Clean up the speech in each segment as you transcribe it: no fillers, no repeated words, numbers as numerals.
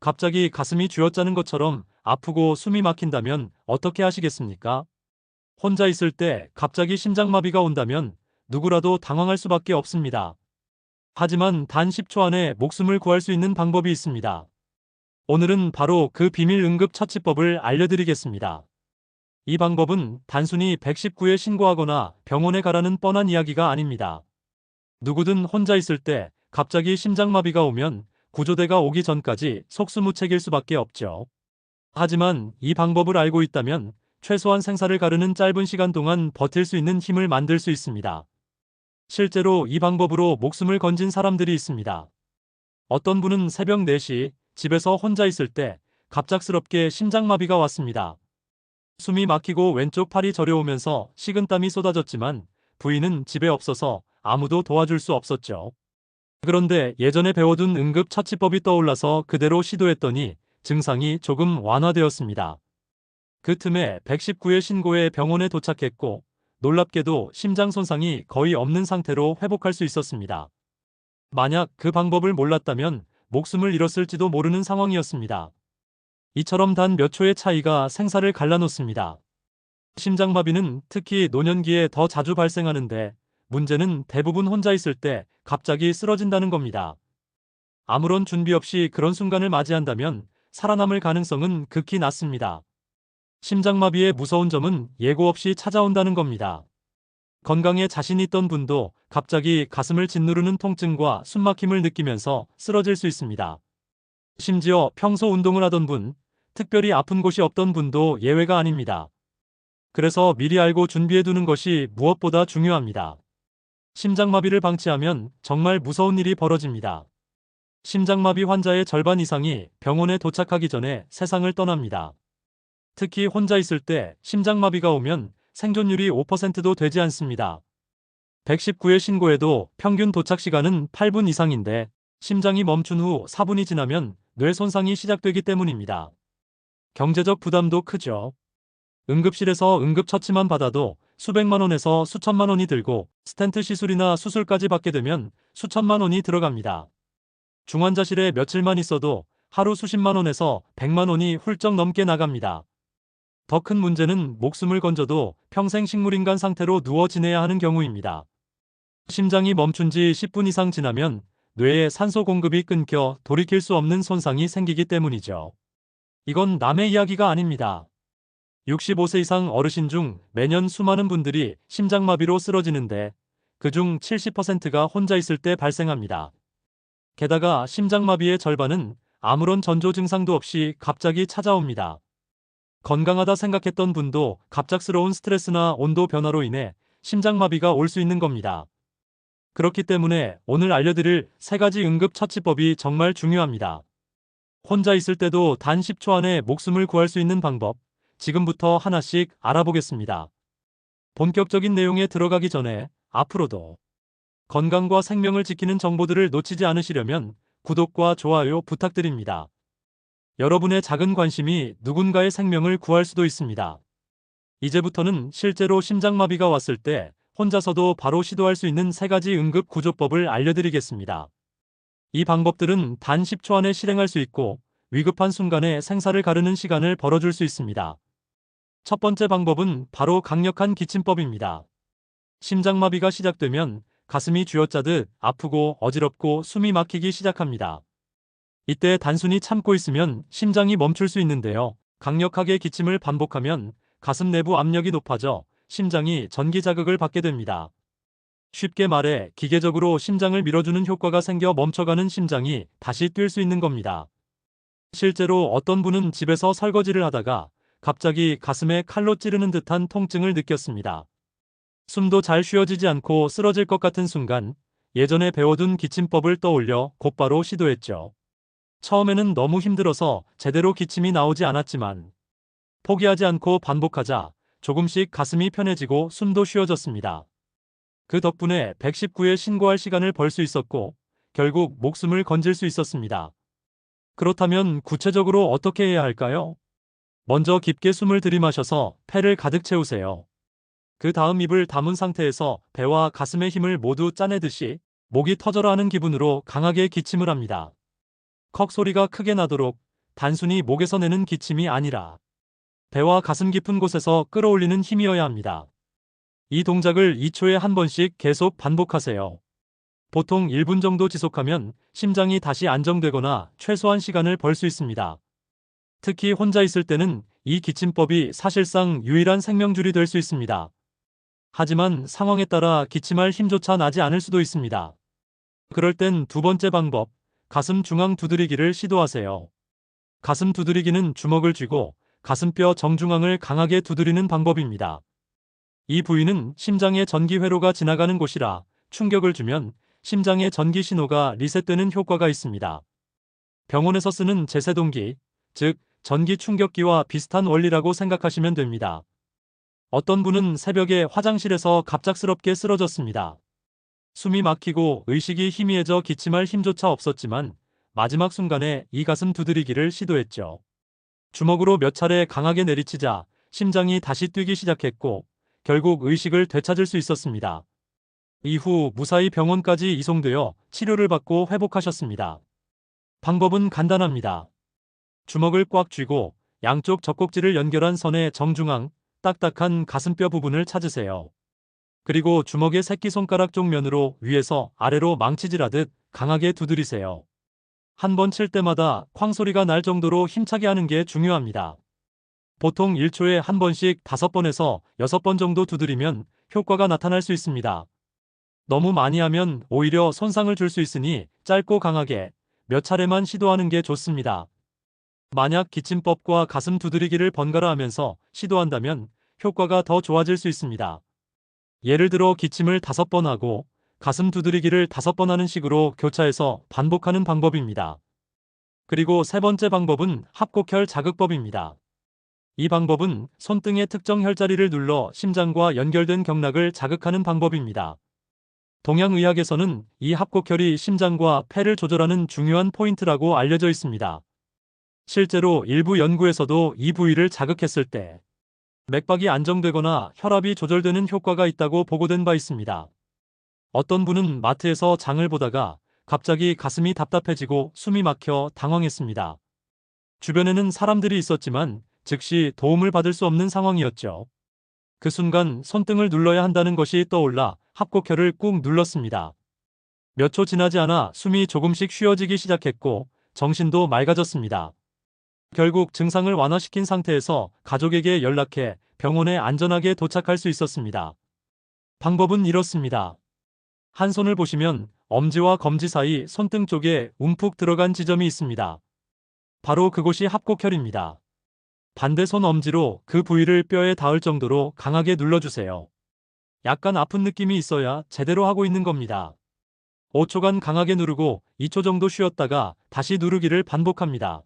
갑자기 가슴이 쥐어짜는 것처럼 아프고 숨이 막힌다면 어떻게 하시겠습니까? 혼자 있을 때 갑자기 심장마비가 온다면 누구라도 당황할 수밖에 없습니다. 하지만 단 10초 안에 목숨을 구할 수 있는 방법이 있습니다. 오늘은 바로 그 비밀 응급처치법을 알려드리겠습니다. 이 방법은 단순히 119에 신고하거나 병원에 가라는 뻔한 이야기가 아닙니다. 누구든 혼자 있을 때 갑자기 심장마비가 오면 구조대가 오기 전까지 속수무책일 수밖에 없죠. 하지만 이 방법을 알고 있다면 최소한 생사를 가르는 짧은 시간 동안 버틸 수 있는 힘을 만들 수 있습니다. 실제로 이 방법으로 목숨을 건진 사람들이 있습니다. 어떤 분은 새벽 4시 집에서 혼자 있을 때 갑작스럽게 심장마비가 왔습니다. 숨이 막히고 왼쪽 팔이 저려오면서 식은땀이 쏟아졌지만 부인은 집에 없어서 아무도 도와줄 수 없었죠. 그런데 예전에 배워둔 응급처치법이 떠올라서 그대로 시도했더니 증상이 조금 완화되었습니다. 그 틈에 119에 신고해 병원에 도착했고 놀랍게도 심장 손상이 거의 없는 상태로 회복할 수 있었습니다. 만약 그 방법을 몰랐다면 목숨을 잃었을지도 모르는 상황이었습니다. 이처럼 단 몇 초의 차이가 생사를 갈라놓습니다. 심장마비는 특히 노년기에 더 자주 발생하는데 문제는 대부분 혼자 있을 때 갑자기 쓰러진다는 겁니다. 아무런 준비 없이 그런 순간을 맞이한다면 살아남을 가능성은 극히 낮습니다. 심장마비의 무서운 점은 예고 없이 찾아온다는 겁니다. 건강에 자신 있던 분도 갑자기 가슴을 짓누르는 통증과 숨막힘을 느끼면서 쓰러질 수 있습니다. 심지어 평소 운동을 하던 분, 특별히 아픈 곳이 없던 분도 예외가 아닙니다. 그래서 미리 알고 준비해두는 것이 무엇보다 중요합니다. 심장마비를 방치하면 정말 무서운 일이 벌어집니다. 심장마비 환자의 절반 이상이 병원에 도착하기 전에 세상을 떠납니다. 특히 혼자 있을 때 심장마비가 오면 생존율이 5%도 되지 않습니다. 119에 신고해도 평균 도착 시간은 8분 이상인데 심장이 멈춘 후 4분이 지나면 뇌 손상이 시작되기 때문입니다. 경제적 부담도 크죠. 응급실에서 응급처치만 받아도 수백만 원에서 수천만 원이 들고 스텐트 시술이나 수술까지 받게 되면 수천만 원이 들어갑니다. 중환자실에 며칠만 있어도 하루 수십만 원에서 100만 원이 훌쩍 넘게 나갑니다. 더 큰 문제는 목숨을 건져도 평생 식물인간 상태로 누워 지내야 하는 경우입니다. 심장이 멈춘 지 10분 이상 지나면 뇌에 산소 공급이 끊겨 돌이킬 수 없는 손상이 생기기 때문이죠. 이건 남의 이야기가 아닙니다. 65세 이상 어르신 중 매년 수많은 분들이 심장마비로 쓰러지는데 그중 70%가 혼자 있을 때 발생합니다. 게다가 심장마비의 절반은 아무런 전조 증상도 없이 갑자기 찾아옵니다. 건강하다 생각했던 분도 갑작스러운 스트레스나 온도 변화로 인해 심장마비가 올 수 있는 겁니다. 그렇기 때문에 오늘 알려드릴 3가지 응급처치법이 정말 중요합니다. 혼자 있을 때도 단 10초 안에 목숨을 구할 수 있는 방법, 지금부터 하나씩 알아보겠습니다. 본격적인 내용에 들어가기 전에 앞으로도 건강과 생명을 지키는 정보들을 놓치지 않으시려면 구독과 좋아요 부탁드립니다. 여러분의 작은 관심이 누군가의 생명을 구할 수도 있습니다. 이제부터는 실제로 심장마비가 왔을 때 혼자서도 바로 시도할 수 있는 3가지 응급 구조법을 알려드리겠습니다. 이 방법들은 단 10초 안에 실행할 수 있고 위급한 순간에 생사를 가르는 시간을 벌어줄 수 있습니다. 첫 번째 방법은 바로 강력한 기침법입니다. 심장마비가 시작되면 가슴이 쥐어짜듯 아프고 어지럽고 숨이 막히기 시작합니다. 이때 단순히 참고 있으면 심장이 멈출 수 있는데요. 강력하게 기침을 반복하면 가슴 내부 압력이 높아져 심장이 전기 자극을 받게 됩니다. 쉽게 말해 기계적으로 심장을 밀어주는 효과가 생겨 멈춰가는 심장이 다시 뛸 수 있는 겁니다. 실제로 어떤 분은 집에서 설거지를 하다가 갑자기 가슴에 칼로 찌르는 듯한 통증을 느꼈습니다. 숨도 잘 쉬어지지 않고 쓰러질 것 같은 순간 예전에 배워둔 기침법을 떠올려 곧바로 시도했죠. 처음에는 너무 힘들어서 제대로 기침이 나오지 않았지만 포기하지 않고 반복하자 조금씩 가슴이 편해지고 숨도 쉬어졌습니다. 그 덕분에 119에 신고할 시간을 벌 수 있었고 결국 목숨을 건질 수 있었습니다. 그렇다면 구체적으로 어떻게 해야 할까요? 먼저 깊게 숨을 들이마셔서 폐를 가득 채우세요. 그 다음 입을 다문 상태에서 배와 가슴의 힘을 모두 짜내듯이 목이 터져라 하는 기분으로 강하게 기침을 합니다. 컥 소리가 크게 나도록 단순히 목에서 내는 기침이 아니라 배와 가슴 깊은 곳에서 끌어올리는 힘이어야 합니다. 이 동작을 2초에 한 번씩 계속 반복하세요. 보통 1분 정도 지속하면 심장이 다시 안정되거나 최소한 시간을 벌 수 있습니다. 특히 혼자 있을 때는 이 기침법이 사실상 유일한 생명줄이 될 수 있습니다. 하지만 상황에 따라 기침할 힘조차 나지 않을 수도 있습니다. 그럴 땐 두 번째 방법, 가슴 중앙 두드리기를 시도하세요. 가슴 두드리기는 주먹을 쥐고 가슴뼈 정중앙을 강하게 두드리는 방법입니다. 이 부위는 심장의 전기 회로가 지나가는 곳이라 충격을 주면 심장의 전기 신호가 리셋되는 효과가 있습니다. 병원에서 쓰는 제세동기, 즉 전기 충격기와 비슷한 원리라고 생각하시면 됩니다. 어떤 분은 새벽에 화장실에서 갑작스럽게 쓰러졌습니다. 숨이 막히고 의식이 희미해져 기침할 힘조차 없었지만 마지막 순간에 이 가슴 두드리기를 시도했죠. 주먹으로 몇 차례 강하게 내리치자 심장이 다시 뛰기 시작했고 결국 의식을 되찾을 수 있었습니다. 이후 무사히 병원까지 이송되어 치료를 받고 회복하셨습니다. 방법은 간단합니다. 주먹을 꽉 쥐고 양쪽 젖꼭지를 연결한 선의 정중앙, 딱딱한 가슴뼈 부분을 찾으세요. 그리고 주먹의 새끼손가락 쪽 면으로 위에서 아래로 망치질하듯 강하게 두드리세요. 한 번 칠 때마다 쾅 소리가 날 정도로 힘차게 하는 게 중요합니다. 보통 1초에 한 번씩 5번에서 6번 정도 두드리면 효과가 나타날 수 있습니다. 너무 많이 하면 오히려 손상을 줄 수 있으니 짧고 강하게 몇 차례만 시도하는 게 좋습니다. 만약 기침법과 가슴 두드리기를 번갈아 하면서 시도한다면 효과가 더 좋아질 수 있습니다. 예를 들어 기침을 5번 하고 가슴 두드리기를 5번 하는 식으로 교차해서 반복하는 방법입니다. 그리고 세 번째 방법은 합곡혈 자극법입니다. 이 방법은 손등의 특정 혈자리를 눌러 심장과 연결된 경락을 자극하는 방법입니다. 동양의학에서는 이 합곡혈이 심장과 폐를 조절하는 중요한 포인트라고 알려져 있습니다. 실제로 일부 연구에서도 이 부위를 자극했을 때 맥박이 안정되거나 혈압이 조절되는 효과가 있다고 보고된 바 있습니다. 어떤 분은 마트에서 장을 보다가 갑자기 가슴이 답답해지고 숨이 막혀 당황했습니다. 주변에는 사람들이 있었지만 즉시 도움을 받을 수 없는 상황이었죠. 그 순간 손등을 눌러야 한다는 것이 떠올라 합곡혈을 꾹 눌렀습니다. 몇 초 지나지 않아 숨이 조금씩 쉬어지기 시작했고 정신도 맑아졌습니다. 결국 증상을 완화시킨 상태에서 가족에게 연락해 병원에 안전하게 도착할 수 있었습니다. 방법은 이렇습니다. 한 손을 보시면 엄지와 검지 사이 손등 쪽에 움푹 들어간 지점이 있습니다. 바로 그곳이 합곡혈입니다. 반대 손 엄지로 그 부위를 뼈에 닿을 정도로 강하게 눌러주세요. 약간 아픈 느낌이 있어야 제대로 하고 있는 겁니다. 5초간 강하게 누르고 2초 정도 쉬었다가 다시 누르기를 반복합니다.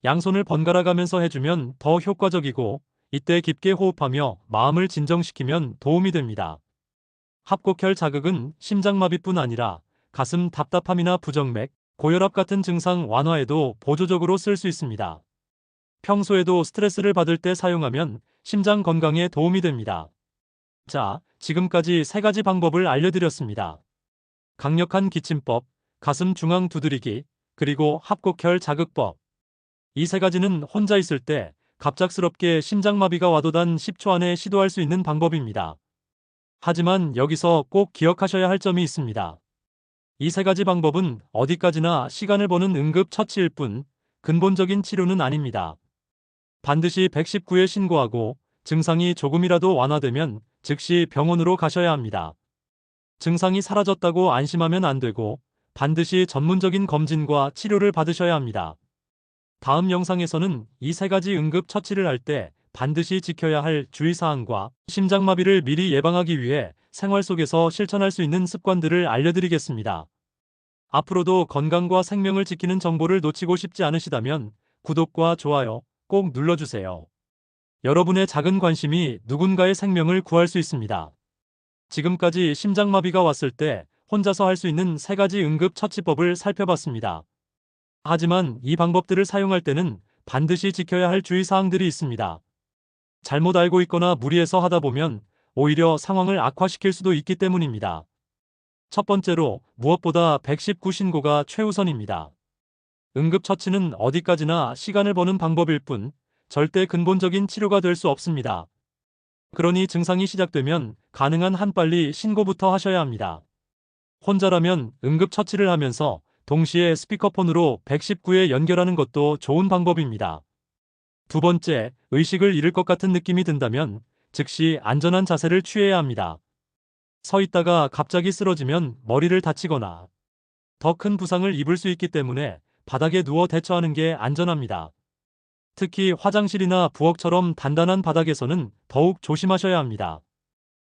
양손을 번갈아 가면서 해주면 더 효과적이고 이때 깊게 호흡하며 마음을 진정시키면 도움이 됩니다. 합곡혈 자극은 심장마비뿐 아니라 가슴 답답함이나 부정맥, 고혈압 같은 증상 완화에도 보조적으로 쓸 수 있습니다. 평소에도 스트레스를 받을 때 사용하면 심장 건강에 도움이 됩니다. 자, 지금까지 3가지 방법을 알려드렸습니다. 강력한 기침법, 가슴 중앙 두드리기, 그리고 합곡혈 자극법. 이 3가지는 혼자 있을 때 갑작스럽게 심장마비가 와도 단 10초 안에 시도할 수 있는 방법입니다. 하지만 여기서 꼭 기억하셔야 할 점이 있습니다. 이 3가지 방법은 어디까지나 시간을 버는 응급처치일 뿐 근본적인 치료는 아닙니다. 반드시 119에 신고하고 증상이 조금이라도 완화되면 즉시 병원으로 가셔야 합니다. 증상이 사라졌다고 안심하면 안 되고 반드시 전문적인 검진과 치료를 받으셔야 합니다. 다음 영상에서는 이 3가지 응급처치를 할 때 반드시 지켜야 할 주의사항과 심장마비를 미리 예방하기 위해 생활 속에서 실천할 수 있는 습관들을 알려드리겠습니다. 앞으로도 건강과 생명을 지키는 정보를 놓치고 싶지 않으시다면 구독과 좋아요 꼭 눌러주세요. 여러분의 작은 관심이 누군가의 생명을 구할 수 있습니다. 지금까지 심장마비가 왔을 때 혼자서 할 수 있는 3가지 응급처치법을 살펴봤습니다. 하지만 이 방법들을 사용할 때는 반드시 지켜야 할 주의사항들이 있습니다. 잘못 알고 있거나 무리해서 하다 보면 오히려 상황을 악화시킬 수도 있기 때문입니다. 첫 번째로 무엇보다 119 신고가 최우선입니다. 응급처치는 어디까지나 시간을 버는 방법일 뿐 절대 근본적인 치료가 될 수 없습니다. 그러니 증상이 시작되면 가능한 한 빨리 신고부터 하셔야 합니다. 혼자라면 응급처치를 하면서 동시에 스피커폰으로 119에 연결하는 것도 좋은 방법입니다. 두 번째, 의식을 잃을 것 같은 느낌이 든다면 즉시 안전한 자세를 취해야 합니다. 서 있다가 갑자기 쓰러지면 머리를 다치거나 더 큰 부상을 입을 수 있기 때문에 바닥에 누워 대처하는 게 안전합니다. 특히 화장실이나 부엌처럼 단단한 바닥에서는 더욱 조심하셔야 합니다.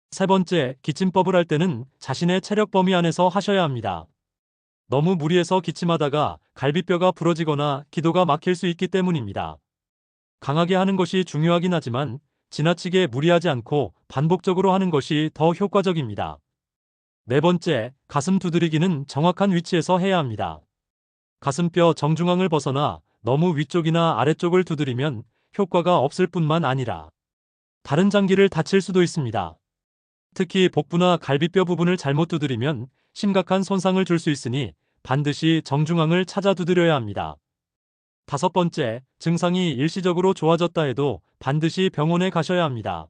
세 번째, 기침법을 할 때는 자신의 체력 범위 안에서 하셔야 합니다. 너무 무리해서 기침하다가 갈비뼈가 부러지거나 기도가 막힐 수 있기 때문입니다. 강하게 하는 것이 중요하긴 하지만 지나치게 무리하지 않고 반복적으로 하는 것이 더 효과적입니다. 네 번째, 가슴 두드리기는 정확한 위치에서 해야 합니다. 가슴뼈 정중앙을 벗어나 너무 위쪽이나 아래쪽을 두드리면 효과가 없을 뿐만 아니라 다른 장기를 다칠 수도 있습니다. 특히 복부나 갈비뼈 부분을 잘못 두드리면 심각한 손상을 줄 수 있으니 반드시 정중앙을 찾아 두드려야 합니다. 다섯 번째, 증상이 일시적으로 좋아졌다 해도 반드시 병원에 가셔야 합니다.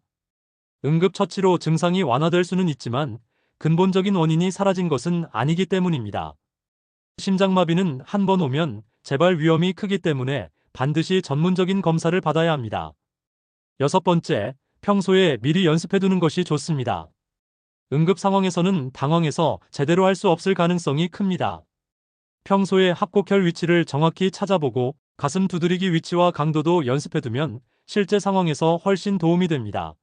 응급처치로 증상이 완화될 수는 있지만 근본적인 원인이 사라진 것은 아니기 때문입니다. 심장마비는 한 번 오면 재발 위험이 크기 때문에 반드시 전문적인 검사를 받아야 합니다. 여섯 번째, 평소에 미리 연습해두는 것이 좋습니다. 응급 상황에서는 당황해서 제대로 할 수 없을 가능성이 큽니다. 평소에 합곡혈 위치를 정확히 찾아보고 가슴 두드리기 위치와 강도도 연습해두면 실제 상황에서 훨씬 도움이 됩니다.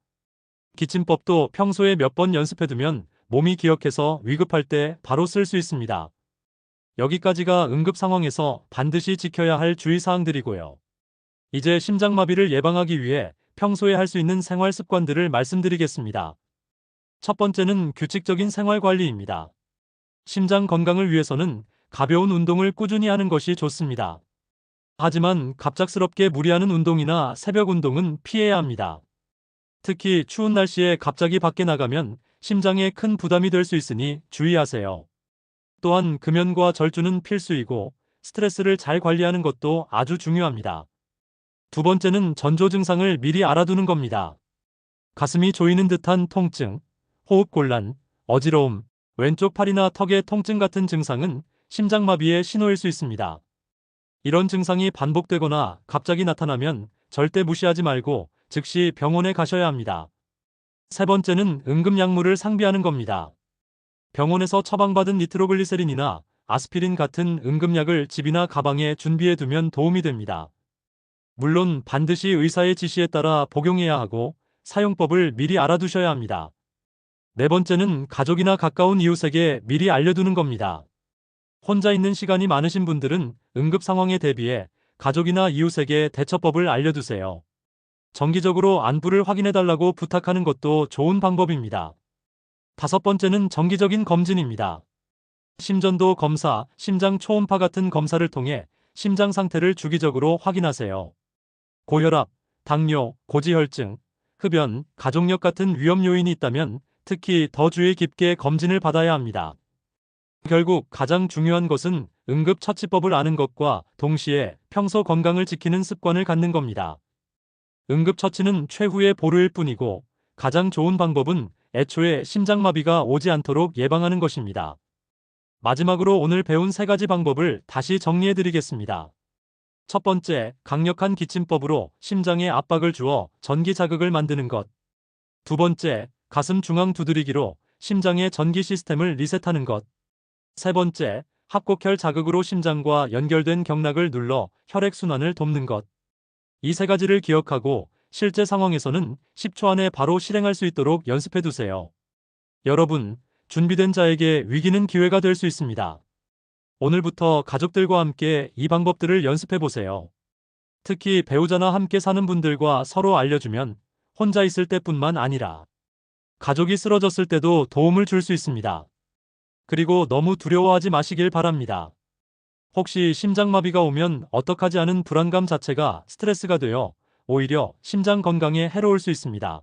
기침법도 평소에 몇 번 연습해두면 몸이 기억해서 위급할 때 바로 쓸 수 있습니다. 여기까지가 응급 상황에서 반드시 지켜야 할 주의사항들이고요. 이제 심장마비를 예방하기 위해 평소에 할 수 있는 생활 습관들을 말씀드리겠습니다. 첫 번째는 규칙적인 생활 관리입니다. 심장 건강을 위해서는 가벼운 운동을 꾸준히 하는 것이 좋습니다. 하지만 갑작스럽게 무리하는 운동이나 새벽 운동은 피해야 합니다. 특히 추운 날씨에 갑자기 밖에 나가면 심장에 큰 부담이 될 수 있으니 주의하세요. 또한 금연과 절주는 필수이고 스트레스를 잘 관리하는 것도 아주 중요합니다. 두 번째는 전조 증상을 미리 알아두는 겁니다. 가슴이 조이는 듯한 통증, 호흡곤란, 어지러움, 왼쪽 팔이나 턱의 통증 같은 증상은 심장마비의 신호일 수 있습니다. 이런 증상이 반복되거나 갑자기 나타나면 절대 무시하지 말고 즉시 병원에 가셔야 합니다. 세 번째는 응급약물을 상비하는 겁니다. 병원에서 처방받은 니트로글리세린이나 아스피린 같은 응급약을 집이나 가방에 준비해두면 도움이 됩니다. 물론 반드시 의사의 지시에 따라 복용해야 하고 사용법을 미리 알아두셔야 합니다. 네 번째는 가족이나 가까운 이웃에게 미리 알려두는 겁니다. 혼자 있는 시간이 많으신 분들은 응급 상황에 대비해 가족이나 이웃에게 대처법을 알려두세요. 정기적으로 안부를 확인해달라고 부탁하는 것도 좋은 방법입니다. 다섯 번째는 정기적인 검진입니다. 심전도 검사, 심장 초음파 같은 검사를 통해 심장 상태를 주기적으로 확인하세요. 고혈압, 당뇨, 고지혈증, 흡연, 가족력 같은 위험 요인이 있다면 특히 더 주의 깊게 검진을 받아야 합니다. 결국 가장 중요한 것은 응급처치법을 아는 것과 동시에 평소 건강을 지키는 습관을 갖는 겁니다. 응급처치는 최후의 보루일 뿐이고 가장 좋은 방법은 애초에 심장마비가 오지 않도록 예방하는 것입니다. 마지막으로 오늘 배운 세 가지 방법을 다시 정리해드리겠습니다. 첫 번째, 강력한 기침법으로 심장에 압박을 주어 전기 자극을 만드는 것. 두 번째, 가슴 중앙 두드리기로 심장의 전기 시스템을 리셋하는 것. 세 번째, 합곡혈 자극으로 심장과 연결된 경락을 눌러 혈액순환을 돕는 것. 이 세 가지를 기억하고 실제 상황에서는 10초 안에 바로 실행할 수 있도록 연습해두세요. 여러분, 준비된 자에게 위기는 기회가 될 수 있습니다. 오늘부터 가족들과 함께 이 방법들을 연습해보세요. 특히 배우자나 함께 사는 분들과 서로 알려주면 혼자 있을 때뿐만 아니라 가족이 쓰러졌을 때도 도움을 줄 수 있습니다. 그리고 너무 두려워하지 마시길 바랍니다. 혹시 심장마비가 오면 어떡하지 하는 불안감 자체가 스트레스가 되어 오히려 심장 건강에 해로울 수 있습니다.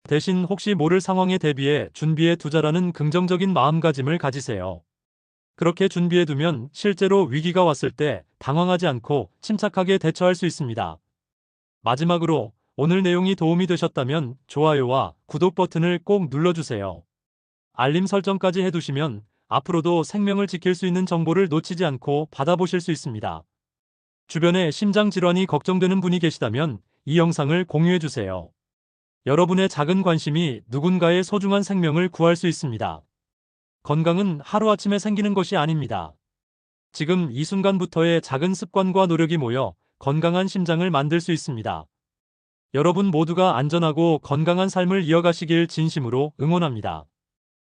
대신 혹시 모를 상황에 대비해 준비해 두자라는 긍정적인 마음가짐을 가지세요. 그렇게 준비해두면 실제로 위기가 왔을 때 당황하지 않고 침착하게 대처할 수 있습니다. 마지막으로 오늘 내용이 도움이 되셨다면 좋아요와 구독 버튼을 꼭 눌러주세요. 알림 설정까지 해두시면 앞으로도 생명을 지킬 수 있는 정보를 놓치지 않고 받아보실 수 있습니다. 주변에 심장질환이 걱정되는 분이 계시다면 이 영상을 공유해주세요. 여러분의 작은 관심이 누군가의 소중한 생명을 구할 수 있습니다. 건강은 하루아침에 생기는 것이 아닙니다. 지금 이 순간부터의 작은 습관과 노력이 모여 건강한 심장을 만들 수 있습니다. 여러분 모두가 안전하고 건강한 삶을 이어가시길 진심으로 응원합니다.